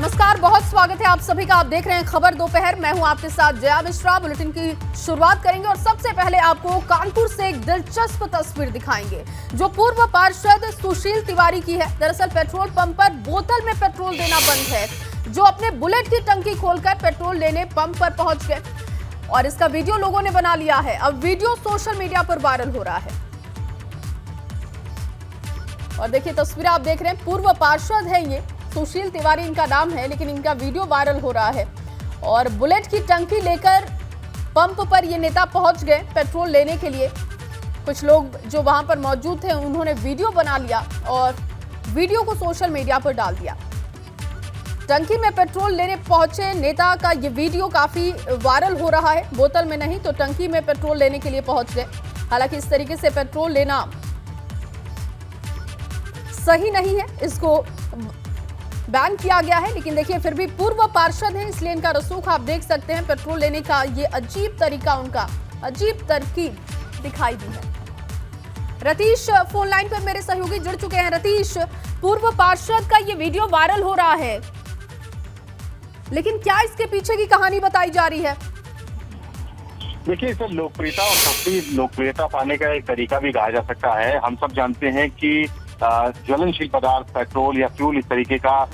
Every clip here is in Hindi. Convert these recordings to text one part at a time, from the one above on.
नमस्कार, बहुत स्वागत है आप सभी का। आप देख रहे हैं खबर दोपहर। मैं हूं आपके साथ जया मिश्रा। बुलेटिन की शुरुआत करेंगे और सबसे पहले आपको कानपुर से एक दिलचस्प तस्वीर दिखाएंगे जो पूर्व पार्षद सुशील तिवारी की है। दरअसल पेट्रोल पंप पर बोतल में पेट्रोल देना बंद है, जो अपने बुलेट की टंकी खोलकर पेट्रोल लेने पंप पर पहुंच गए और इसका वीडियो लोगों ने बना लिया है। अब वीडियो सोशल मीडिया पर वायरल हो रहा है और देखिए तस्वीर आप देख रहे हैं। पूर्व पार्षद है ये, सुशील तिवारी इनका नाम है, लेकिन इनका वीडियो वायरल हो रहा है और बुलेट की टंकी लेकर पंप पर ये नेता पहुंच गए पेट्रोल लेने के लिए। कुछ लोग जो वहां पर मौजूद थे उन्होंने वीडियो बना लिया और वीडियो को सोशल मीडिया पर डाल दिया। टंकी में पेट्रोल लेने पहुंचे नेता का ये वीडियो काफी वायरल हो रहा है। बोतल में नहीं तो टंकी में पेट्रोल लेने के लिए पहुंच गए। हालांकि इस तरीके से पेट्रोल लेना सही नहीं है, इसको बैन किया गया है, लेकिन देखिए फिर भी पूर्व पार्षद हैं इसलिए इनका रसूख आप देख सकते हैं। पेट्रोल लेने का ये अजीब तरीका, उनका अजीब तरकीब दिखाई दी है। रतीश फोन लाइन पर मेरे सहयोगी जुड़ चुके हैं। रतीश, पूर्व पार्षद का ये वीडियो वायरल हो रहा है, लेकिन क्या इसके पीछे की कहानी बताई जा रही है? देखिए, इसे लोकप्रियता और काफी लोकप्रियता पाने का एक तरीका भी कहा जा सकता है। हम सब जानते हैं कि ज्वलनशील पदार्थ, पेट्रोल या फ्यूल इस तरीके का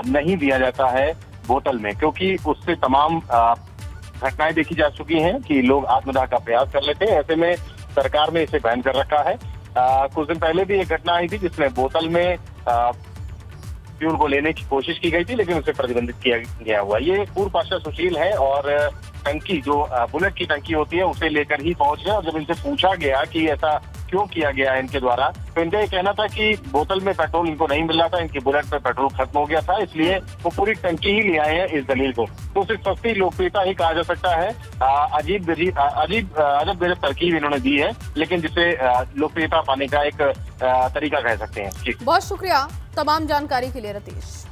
नहीं दिया जाता है बोतल में, क्योंकि उससे तमाम घटनाएं देखी जा चुकी हैं कि लोग आत्मदाह का प्रयास कर लेते हैं। ऐसे में सरकार ने इसे बैन कर रखा है। कुछ दिन पहले भी एक घटना आई थी जिसमें बोतल में फ्यूल को लेने की कोशिश की गई थी, लेकिन उसे प्रतिबंधित किया गया हुआ। ये पूर्व पार्षद सुशील है और टंकी जो बुलेट की टंकी होती है उसे लेकर ही पहुंच गए। और जब इनसे पूछा गया कि ऐसा क्यों किया गया है इनके द्वारा, तो इनका ये कहना था कि बोतल में पेट्रोल इनको नहीं मिल रहा था, इनकी बुलेट में पेट्रोल खत्म हो गया था, इसलिए वो पूरी टंकी ही ले आए हैं इस दलील को। तो उसे सस्ती लोकप्रियता ही कहा जा सकता है। अजीब गजब तरकीब इन्होंने दी है, लेकिन जिसे लोकप्रियता पाने का एक तरीका कह सकते हैं। बहुत शुक्रिया तमाम जानकारी के लिए रतीश।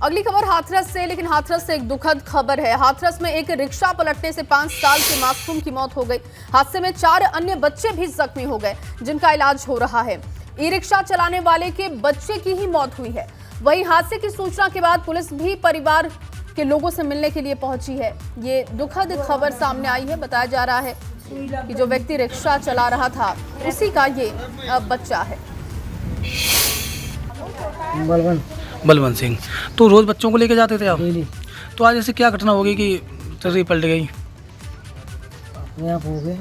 अगली खबर हाथरस से, लेकिन हाथरस से एक दुखद खबर है। हाथरस में एक रिक्शा पलटने से 5 साल के मासूम की मौत हो गई। हादसे में 4 अन्य बच्चे भी जख्मी हो गए, जिनका इलाज हो रहा है। ई रिक्शा चलाने वाले के बच्चे की ही मौत हुई है। वहीं हादसे की सूचना के बाद पुलिस भी परिवार के लोगों से मिलने के लिए पहुंची है। ये दुखद खबर सामने आई है। बताया जा रहा है कि जो व्यक्ति रिक्शा चला रहा था उसी का ये बच्चा है। बलवंत सिंह। तो रोज बच्चों को लेके जाते थे आप? तो आज ऐसे क्या घटना हो गई कि ट्रक पलट गई? हो गया।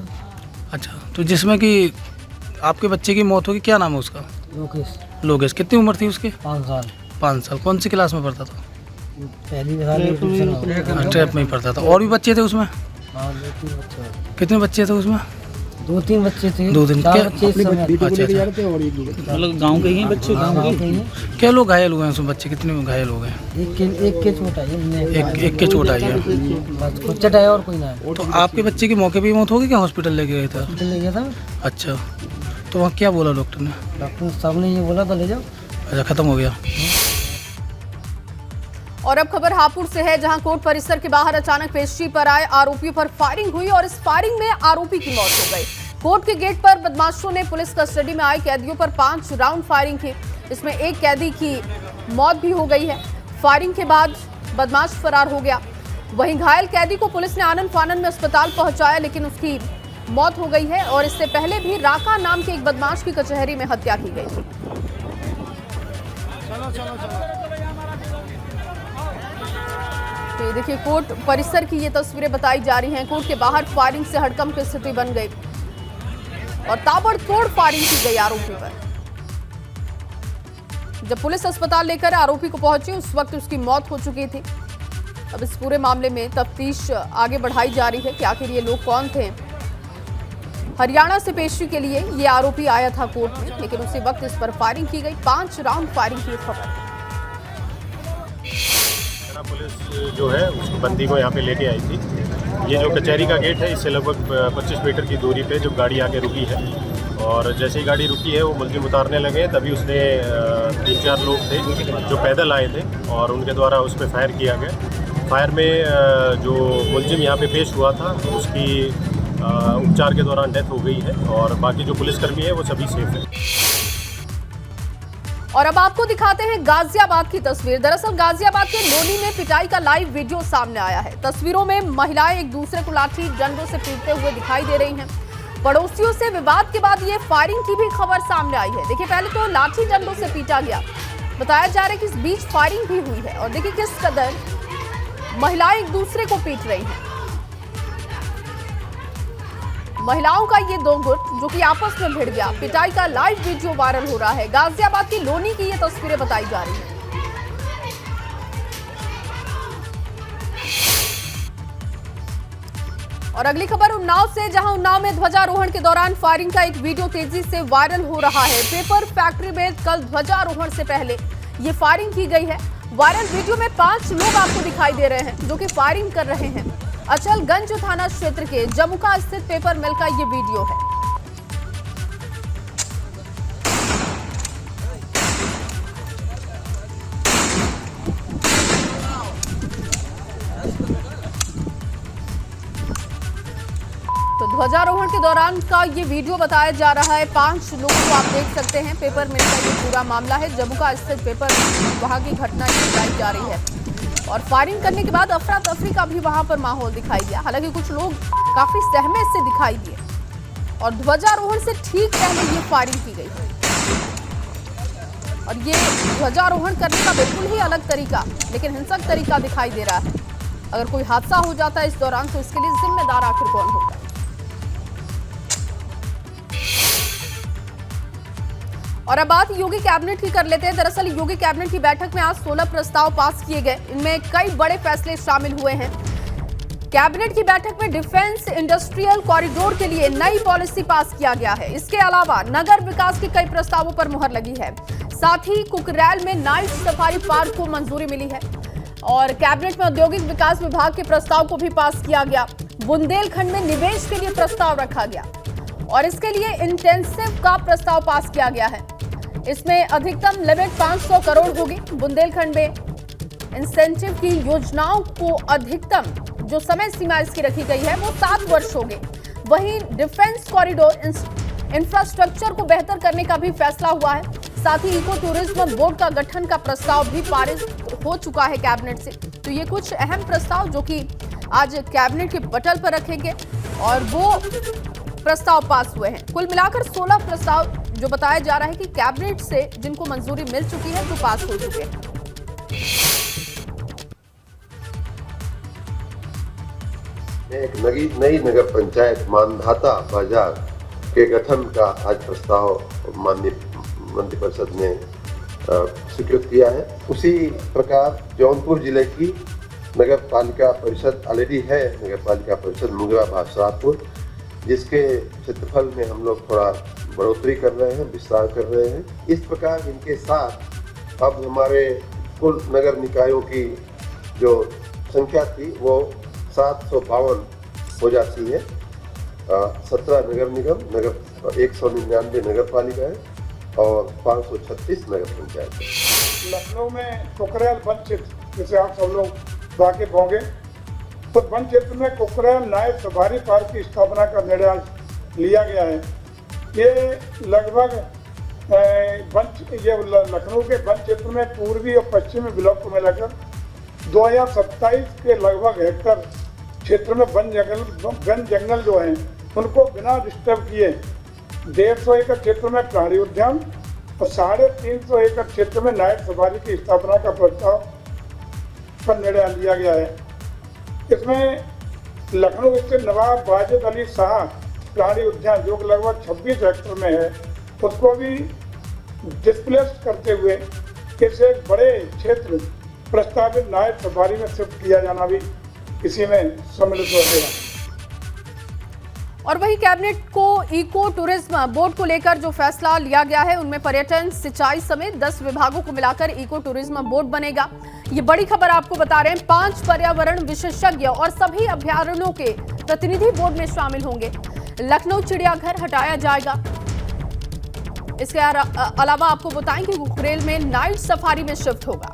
अच्छा, तो जिसमें कि आपके बच्चे की मौत होगी, क्या नाम है उसका? लोकेश। कितनी उम्र थी उसकी? 5 साल। 5 साल। कौन सी क्लास में पढ़ता था? पहली में ट्रैप में ही पढ़ता था। और भी बच्चे थे उसमें? कितने बच्चे थे उसमें? 2-3 बच्चे थे। 2-3 बच्चे मतलब गाँव के ही बच्चे? क्या लोग घायल हुए हैं उसमें? बच्चे कितने घायल हो गए? एक के चोट आई। एक के चोट आई है, बस कुछ चटाया और कोई ना। तो आपके बच्चे की मौके पे ही मौत होगी क्या? हॉस्पिटल लेके गए थे? हॉस्पिटल ले गया था। अच्छा, तो वहाँ क्या बोला डॉक्टर ने? डॉक्टर साहब ने ये बोला था ले जाओ। अच्छा, खत्म हो गया। और अब खबर हापुड़ से है, जहां कोर्ट परिसर के बाहर अचानक पेशी पर आए आरोपियों पर फायरिंग हुई और इस फायरिंग में आरोपी की मौत हो गई। कोर्ट के गेट पर बदमाशों ने पुलिस कस्टडी में आए कैदियों पर 5 राउंड फायरिंग की। इसमें एक कैदी की मौत भी हो गई है। फायरिंग के बाद बदमाश फरार हो गया। वहीं घायल कैदी को पुलिस ने आनन फानन में अस्पताल पहुंचाया, लेकिन उसकी मौत हो गई है। और इससे पहले भी राका नाम के एक बदमाश की कचहरी में हत्या की गई थी। तो ये देखिए कोर्ट परिसर की ये तस्वीरें बताई जा रही हैं। कोर्ट के बाहर फायरिंग से हड़कंप की स्थिति बन गई और ताबड़तोड़ फायरिंग की गई आरोपी पर। जब पुलिस अस्पताल लेकर आरोपी को पहुंची उस वक्त उसकी मौत हो चुकी थी। अब इस पूरे मामले में तफ्तीश आगे बढ़ाई जा रही है कि आखिर ये लोग कौन थे। हरियाणा से पेशी के लिए ये आरोपी आया था कोर्ट में, लेकिन उसी वक्त इस पर फायरिंग की गई। 5 राउंड फायरिंग की खबर। पुलिस जो है उस बंदी को यहाँ पे लेके आई थी। ये जो कचहरी का गेट है इससे लगभग 25 मीटर की दूरी पे जो गाड़ी आके रुकी है, और जैसे ही गाड़ी रुकी है वो मुलजिम उतारने लगे, तभी उसने 3-4 लोग थे जो पैदल आए थे और उनके द्वारा उस पर फायर किया गया। फायर में जो मुलजिम यहाँ पे पेश हुआ था उसकी उपचार के दौरान डेथ हो गई है और बाकी जो पुलिसकर्मी है वो सभी सेफ है। और अब आपको दिखाते हैं गाजियाबाद की तस्वीर। दरअसल गाजियाबाद के लोनी में पिटाई का लाइव वीडियो सामने आया है। तस्वीरों में महिलाएं एक दूसरे को लाठी डंडों से पीटते हुए दिखाई दे रही हैं। पड़ोसियों से विवाद के बाद ये फायरिंग की भी खबर सामने आई है। देखिए, पहले तो लाठी डंडों से पीटा गया, बताया जा रहा है कि इस बीच फायरिंग भी हुई है और देखिए किस कदर महिलाएं एक दूसरे को पीट रही हैं। महिलाओं का ये दो गुट जो कि आपस में भिड़ गया। पिटाई का लाइव वीडियो वायरल हो रहा है। गाजियाबाद की लोनी की ये तस्वीरें बताई जा रही हैं। और अगली खबर उन्नाव से, जहां उन्नाव में ध्वजारोहण के दौरान फायरिंग का एक वीडियो तेजी से वायरल हो रहा है। पेपर फैक्ट्री में कल ध्वजारोहण से पहले ये फायरिंग की गई है। वायरल वीडियो में 5 लोग आपको दिखाई दे रहे हैं जो कि फायरिंग कर रहे हैं। अचलगंज थाना क्षेत्र के जमुका स्थित पेपर मिल का ये वीडियो है। तो ध्वजारोहण के दौरान का ये वीडियो बताया जा रहा है। 5 लोगों को आप देख सकते हैं। पेपर मिल का ये पूरा मामला है। जमुका स्थित पेपर वहां की घटना बताई जा रही है और फायरिंग करने के बाद अफरा तफरी का भी वहां पर माहौल दिखाई दिया। हालांकि कुछ लोग काफी सहमे से दिखाई दिए और ध्वजारोहण से ठीक पहले ये फायरिंग की गई और ये ध्वजारोहण करने का बिल्कुल ही अलग तरीका, लेकिन हिंसक तरीका दिखाई दे रहा है। अगर कोई हादसा हो जाता है इस दौरान तो इसके लिए जिम्मेदार आखिर कौन होगा। और अब बात योगी कैबिनेट की कर लेते हैं। दरअसल योगी कैबिनेट की बैठक में आज 16 प्रस्ताव पास किए गए। इनमें कई बड़े फैसले शामिल हुए हैं। कैबिनेट की बैठक में डिफेंस इंडस्ट्रियल कॉरिडोर के लिए नई पॉलिसी पास किया गया है। इसके अलावा नगर विकास के कई प्रस्तावों पर मुहर लगी है। साथ ही कुकरेल में नाइट सफारी पार्क को मंजूरी मिली है और कैबिनेट में औद्योगिक विकास विभाग के प्रस्ताव को भी पास किया गया। बुंदेलखंड में निवेश के लिए प्रस्ताव रखा गया और इसके लिए इंटेंसिव का प्रस्ताव पास किया गया है। इसमें अधिकतम लिमिट 500 करोड़ होगी। बुंदेलखंड में इंसेंटिव की योजनाओं को अधिकतम जो समय सीमा इसकी रखी गई है वो 7 वर्ष होगी। वहीं डिफेंस कॉरिडोर इंफ्रास्ट्रक्चर को बेहतर करने का भी फैसला हुआ है। साथ ही इको टूरिज्म बोर्ड का गठन का प्रस्ताव भी पारित हो चुका है कैबिनेट से। तो ये कुछ अहम प्रस्ताव जो कि आज कैबिनेट के पटल पर रखेंगे और वो प्रस्ताव पास हुए हैं। कुल मिलाकर 16 प्रस्ताव जो बताया जा रहा है कि कैबिनेट से जिनको मंजूरी मिल चुकी है वो पास हो चुके हैं। एक नई नगर पंचायत मानधाता बाजार के गठन का आज प्रस्ताव माननीय मंत्रिपरिषद ने स्वीकृत किया है। उसी प्रकार जौनपुर जिले की नगर पालिका परिषद ऑलरेडी है, नगर पालिका परिषद मुंगरा भाषापुर, जिसके क्षेत्रफल में हम लोग थोड़ा बढ़ोतरी कर रहे हैं, विस्तार कर रहे हैं। इस प्रकार इनके साथ अब हमारे कुल नगर निकायों की जो संख्या थी वो 752 हो जाती है। 17 नगर निगम, 199 नगर पालिकाएं और 536 नगर पंचायत। लखनऊ में कुकरेल वन क्षेत्र जिसे आप सब लोग वाकिफ होंगे, तो वन क्षेत्र में कुकरेल नाइट सफारी पार्क की स्थापना का निर्णय लिया गया है। ये लगभग लखनऊ के वन क्षेत्र में पूर्वी और पश्चिमी ब्लॉक को मिलाकर 2027 के लगभग हेक्टर क्षेत्र में वन जंगल जो हैं उनको बिना डिस्टर्ब किए 150 एकड़ क्षेत्र में प्राणी उद्यान और 350 एकड़ क्षेत्र में नाइट सफारी की स्थापना का प्रस्ताव पर निर्णय लिया गया है। इसमें लखनऊ स्थित नवाब वाजिद अली शाह प्राणी उद्यान जो लगभग 26 हेक्टर में है उसको भी डिस्प्लेस करते हुए इसे बड़े क्षेत्र प्रस्तावित नाइट सफारी में शिफ्ट किया जाना भी इसी में सम्मिलित हो गया। और वही कैबिनेट को इको टूरिज्म बोर्ड को लेकर जो फैसला लिया गया है उनमें पर्यटन, सिंचाई समेत 10 विभागों को मिलाकर इको टूरिज्म बोर्ड बनेगा। ये बड़ी खबर आपको बता रहे हैं। 5 पर्यावरण विशेषज्ञ और सभी अभ्यारण्यों के प्रतिनिधि बोर्ड में शामिल होंगे। लखनऊ चिड़ियाघर हटाया जाएगा। इसके अलावा आपको बताएं कि कुकरेल में नाइट सफारी में शिफ्ट होगा।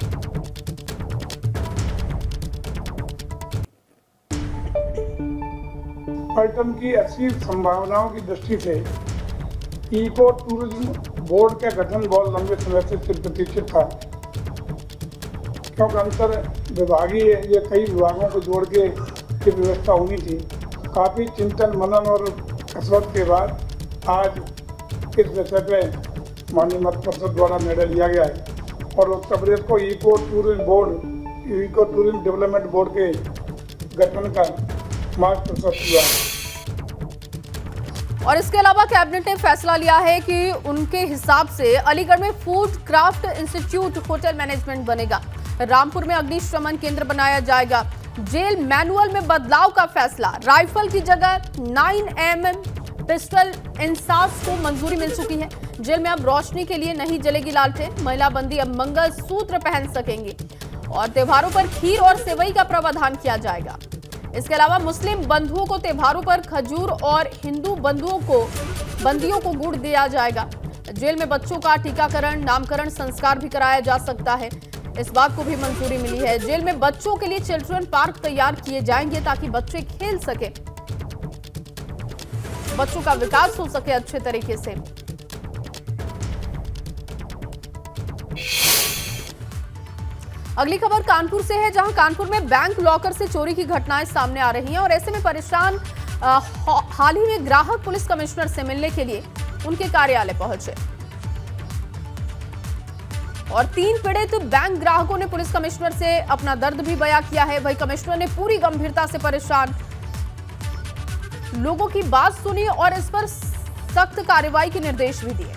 पर्यटन की अच्छी संभावनाओं की दृष्टि से इको टूरिज्म बोर्ड का गठन बहुत लंबे समय से चिर प्रतीक्षित था, क्योंकि अंतर विभागीय ये कई विभागों को जोड़ के ये व्यवस्था होनी थी। काफ़ी चिंतन मनन और कसरत के बाद आज इस विषय पे माननीय मंत्रि परिषद द्वारा निर्णय लिया गया है और उत्तर प्रदेश को इको टूरिज्म डेवलपमेंट बोर्ड के गठन का मार्ग प्रशस्त हुआ है। और इसके अलावा कैबिनेट ने फैसला लिया है कि उनके हिसाब से अलीगढ़ में food craft institute hotel management बनेगा। रामपुर में अग्निशमन केंद्र बनाया जाएगा। जेल मैनुअल में बदलाव का फैसला, राइफल की जगह 9mm पिस्टल इंसास को मंजूरी मिल चुकी है। जेल में अब रोशनी के लिए नहीं जलेगी लालटेन। महिला बंदी अब मंगलसूत्र पहन सकेंगी और त्योहारों पर खीर और सेवई का प्रावधान किया जाएगा। इसके अलावा मुस्लिम बंधुओं को त्योहारों पर खजूर और हिंदू बंदियों को गुड़ दिया जाएगा। जेल में बच्चों का टीकाकरण, नामकरण, संस्कार भी कराया जा सकता है। इस बात को भी मंजूरी मिली है। जेल में बच्चों के लिए चिल्ड्रन पार्क तैयार किए जाएंगे ताकि बच्चे खेल सके, बच्चों का विकास हो सके अच्छे तरीके से। अगली खबर कानपुर से है, जहां कानपुर में बैंक लॉकर से चोरी की घटनाएं सामने आ रही हैं और ऐसे में परेशान हाल ही में ग्राहक पुलिस कमिश्नर से मिलने के लिए उनके कार्यालय पहुंचे और 3 पीड़ित बैंक ग्राहकों ने पुलिस कमिश्नर से अपना दर्द भी बयां किया है। वहीं कमिश्नर ने पूरी गंभीरता से परेशान लोगों की बात सुनी और इस पर सख्त कार्रवाई के निर्देश भी दिए।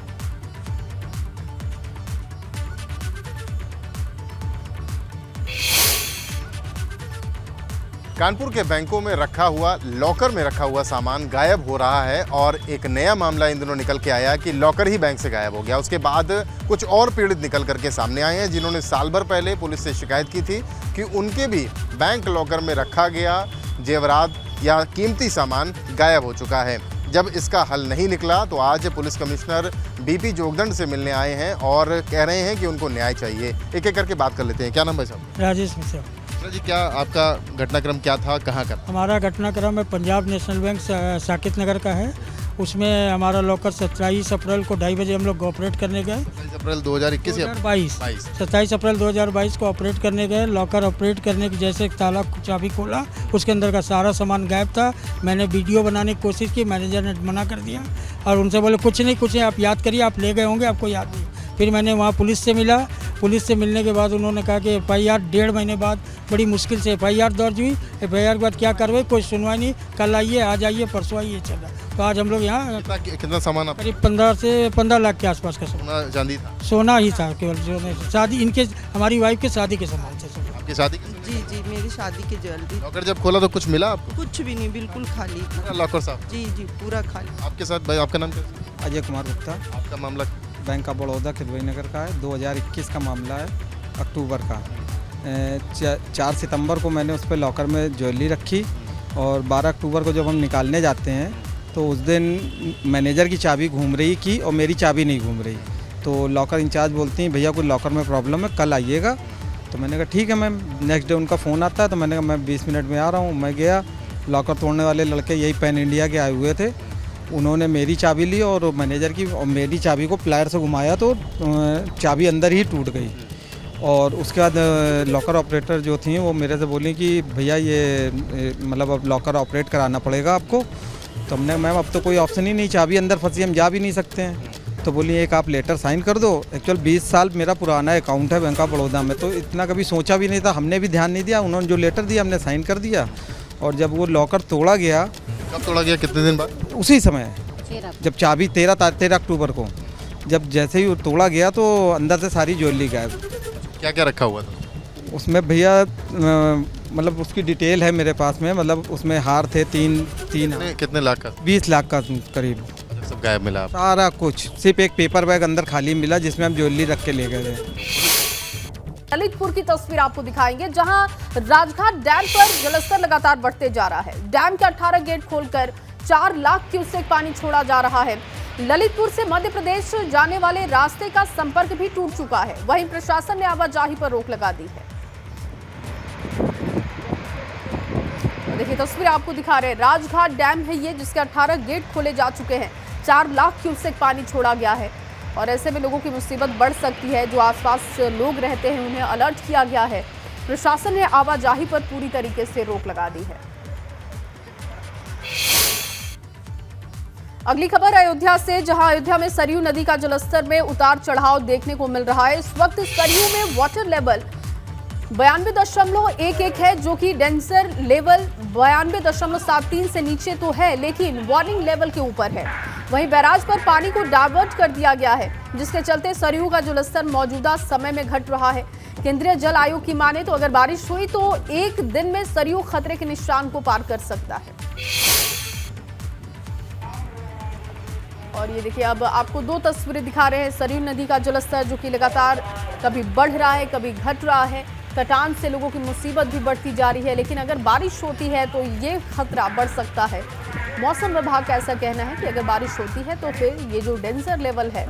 कानपुर के बैंकों में रखा हुआ, लॉकर में रखा हुआ सामान गायब हो रहा है और एक नया मामला इन दिनों निकल के आया कि लॉकर ही बैंक से गायब हो गया। उसके बाद कुछ और पीड़ित निकल करके सामने आए हैं जिन्होंने साल भर पहले पुलिस से शिकायत की थी कि उनके भी बैंक लॉकर में रखा गया जेवरात या कीमती सामान गायब हो चुका है। जब इसका हल नहीं निकला तो आज पुलिस कमिश्नर बीपी जोगदंड से मिलने आए हैं और कह रहे हैं कि उनको न्याय चाहिए। एक एक करके बात कर लेते हैं। क्या नाम है साहब? राजेश मिश्रा जी, क्या आपका घटनाक्रम क्या था, कहाँ का? हमारा घटनाक्रम है पंजाब नेशनल बैंक साकेत नगर का है। उसमें हमारा लॉकर 27 अप्रैल को 2:30 बजे हम लोग ऑपरेट करने गए। 27 अप्रैल 2021 27 अप्रैल 2022 को ऑपरेट करने गए। लॉकर ऑपरेट करने की जैसे ताला चाबी खोला, उसके अंदर का सारा सामान गायब था। मैंने वीडियो बनाने की कोशिश की, मैनेजर ने मना कर दिया और उनसे बोले कुछ नहीं, आप याद करिए, आप ले गए होंगे, आपको याद नहीं। फिर मैंने वहाँ पुलिस से मिला। पुलिस से मिलने के बाद उन्होंने कहा कि FIR 1.5 महीने बाद बड़ी मुश्किल से FIR दर्ज हुई। FIR के बाद क्या कार्रवाई, कोई सुनवाई नहीं। कल आइए, आज आइए, परसों आइए, चला। तो आज हम लोग यहाँ कितना सामान आप? करीब 15 से 15 लाख के आसपास का सोना चांदी था? सोना ही था केवल। शादी इनके, हमारी वाइफ के शादी के सामान थे। आपकी शादी? जी, मेरी शादी की ज्वेलरी। लॉकर जब खोला तो कुछ मिला आपको? कुछ भी नहीं, बिल्कुल खाली था लॉकर साहब। जी, पूरा खाली। आपके साथ भाई, आपका नाम क्या? अजय कुमार गुप्ता। आपका मामला? बैंक ऑफ बड़ौदा खिदवई नगर का है। 2021 का मामला है, अक्टूबर का। 4 सितंबर को मैंने उस पर लॉकर में ज्वेलरी रखी और 12 अक्टूबर को जब हम निकालने जाते हैं तो उस दिन मैनेजर की चाबी घूम रही की और मेरी चाबी नहीं घूम रही। तो लॉकर इंचार्ज बोलती हैं भैया कोई लॉकर में प्रॉब्लम है, कल आइएगा। तो मैंने कहा ठीक है मैम। नेक्स्ट डे उनका फ़ोन आता है तो मैंने कहा मैं 20 मिनट में आ रहा हूँ। मैं गया, लॉकर तोड़ने वाले लड़के यही पैन इंडिया के आए हुए थे। उन्होंने मेरी चाबी ली और मैनेजर की, और मेरी चाबी को प्लायर से घुमाया तो चाबी अंदर ही टूट गई। और उसके बाद लॉकर ऑपरेटर जो थी वो मेरे से बोली कि भैया ये मतलब अब लॉकर ऑपरेट कराना पड़ेगा आपको। तो हमने मैम अब तो कोई ऑप्शन ही नहीं, चाबी अंदर फंसी, हम जा भी नहीं सकते हैं। तो बोली एक आप लेटर साइन कर दो। एक्चुअल 20 साल मेरा पुराना अकाउंट है बैंक ऑफ बड़ौदा में, तो इतना कभी सोचा भी नहीं था, हमने भी ध्यान नहीं दिया। उन्होंने जो लेटर दिया हमने साइन कर दिया। और जब वो लॉकर तोड़ा गया, कब तोड़ा गया, कितने दिन बाद? उसी समय जब चाबी 13 अक्टूबर को जब जैसे ही तोड़ा गया तो अंदर से सारी ज्वेलरी गायब। क्या क्या रखा हुआ था उसमें भैया? मतलब उसकी डिटेल है मेरे पास में। मतलब उसमें हार थे तीन। कितने लाख का? 20 लाख का करीब। सब गायब मिला? सारा कुछ, सिर्फ एक पेपर बैग अंदर खाली मिला जिसमें हम ज्वेलरी रख के ले गए थे। ललितपुर की तस्वीर आपको दिखाएंगे, जहां राजघाट डैम पर जलस्तर लगातार बढ़ते जा रहा है। डैम के 18 गेट खोलकर 4 लाख क्यूसेक पानी छोड़ा जा रहा है। ललितपुर से मध्य प्रदेश जाने वाले रास्ते का संपर्क भी टूट चुका है। वहीं प्रशासन ने आवाजाही पर रोक लगा दी है। देखिए तस्वीर आपको दिखा रहे हैं, राजघाट डैम है ये, जिसके 18 गेट खोले जा चुके हैं। 4 लाख क्यूसेक पानी छोड़ा गया है और ऐसे में लोगों की मुसीबत बढ़ सकती है। जो आसपास लोग रहते हैं उन्हें अलर्ट किया गया है। प्रशासन ने आवाजाही पर पूरी तरीके से रोक लगा दी है। अगली खबर अयोध्या से, जहां अयोध्या में सरयू नदी का जलस्तर में उतार चढ़ाव देखने को मिल रहा है। इस वक्त सरयू में वाटर लेवल 92.11 है, जो कि डेंजर लेवल 92.73 से नीचे तो है, लेकिन वार्निंग लेवल के ऊपर है। वहीं बैराज पर पानी को डाइवर्ट कर दिया गया है, जिसके चलते सरयू का जलस्तर मौजूदा समय में घट रहा है। केंद्रीय जल आयोग की माने तो अगर बारिश हुई तो एक दिन में सरयू खतरे के निशान को पार कर सकता है। और ये देखिए, अब आपको दो तस्वीरें दिखा रहे हैं। सरयू नदी का जलस्तर जो कि लगातार कभी बढ़ रहा है, कभी घट रहा है। कटान से लोगों की मुसीबत भी बढ़ती जा रही है, लेकिन अगर बारिश होती है तो ये खतरा बढ़ सकता है। मौसम विभाग का ऐसा कहना है कि अगर बारिश होती है तो फिर ये जो डेंजर लेवल है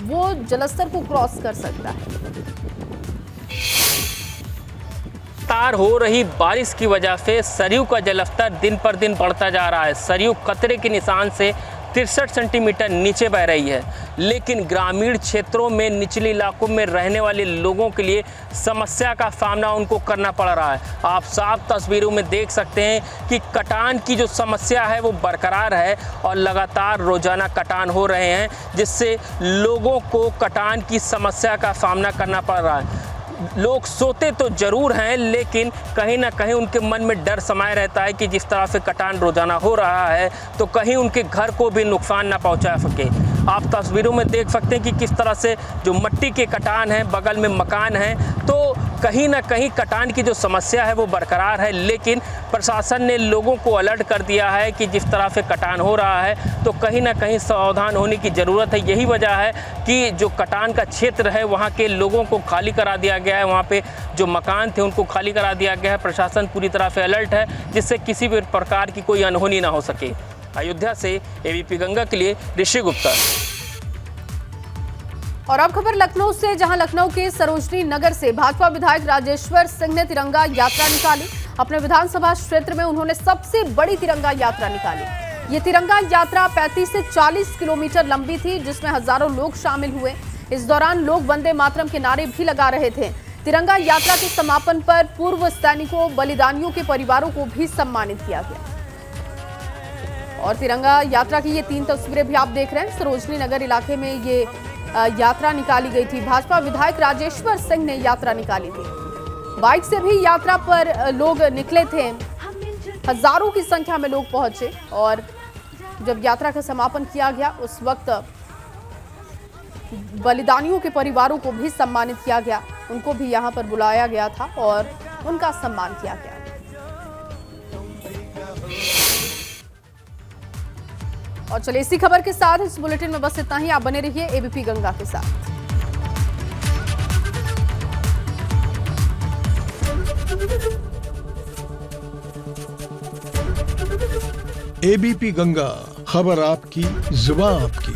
वो जलस्तर को क्रॉस कर सकता है। लगातार हो रही बारिश की वजह से सरयू का जलस्तर दिन पर दिन बढ़ता जा रहा है। सरयू खतरे के निशान से 63 सेंटीमीटर नीचे बह रही है, लेकिन ग्रामीण क्षेत्रों में, निचले इलाकों में रहने वाले लोगों के लिए समस्या का सामना उनको करना पड़ रहा है। आप साफ तस्वीरों में देख सकते हैं कि कटान की जो समस्या है वो बरकरार है और लगातार रोजाना कटान हो रहे हैं, जिससे लोगों को कटान की समस्या का सामना करना पड़ रहा है। लोग सोते तो ज़रूर हैं, लेकिन कहीं ना कहीं उनके मन में डर समाये रहता है कि जिस तरह से कटान रोज़ाना हो रहा है तो कहीं उनके घर को भी नुकसान ना पहुंचा सके। आप तस्वीरों में देख सकते हैं कि किस तरह से जो मिट्टी के कटान हैं, बगल में मकान हैं, तो कहीं ना कहीं कटान की जो समस्या है वो बरकरार है। लेकिन प्रशासन ने लोगों को अलर्ट कर दिया है कि जिस तरह से कटान हो रहा है तो कहीं ना कहीं सावधान होने की ज़रूरत है। यही वजह है कि जो कटान का क्षेत्र है वहाँ के लोगों को खाली करा दिया गया है। वहाँ पे जो मकान थे उनको खाली करा दिया गया है। प्रशासन पूरी तरह से अलर्ट है, जिससे किसी भी प्रकार की कोई अनहोनी ना हो सके। अयोध्या से एबीपी गंगा के लिए ऋषि गुप्ता। और अब खबर लखनऊ से, जहां लखनऊ के सरोजनी नगर से भाजपा विधायक राजेश्वर सिंह ने तिरंगा यात्रा निकाली। अपने विधानसभा क्षेत्र में उन्होंने सबसे बड़ी तिरंगा यात्रा निकाली। ये तिरंगा यात्रा 35 से 40 किलोमीटर लंबी थी, जिसमें हजारों लोग शामिल हुए। इस दौरान लोग वंदे मातरम के नारे भी लगा रहे थे। तिरंगा यात्रा के समापन पर पूर्व सैनिकों, बलिदानियों के परिवारों को भी सम्मानित किया गया। और तिरंगा यात्रा की ये 3 तस्वीरें भी आप देख रहे हैं। सरोजनी नगर इलाके में ये यात्रा निकाली गई थी। भाजपा विधायक राजेश्वर सिंह ने यात्रा निकाली थी। बाइक से भी यात्रा पर लोग निकले थे। हजारों की संख्या में लोग पहुंचे और जब यात्रा का समापन किया गया उस वक्त बलिदानियों के परिवारों को भी सम्मानित किया गया। उनको भी यहाँ पर बुलाया गया था और उनका सम्मान किया गया। और चलिए इसी खबर के साथ इस बुलेटिन में बस इतना ही। आप बने रहिए एबीपी गंगा के साथ। एबीपी गंगा, खबर आपकी, जुबान आपकी।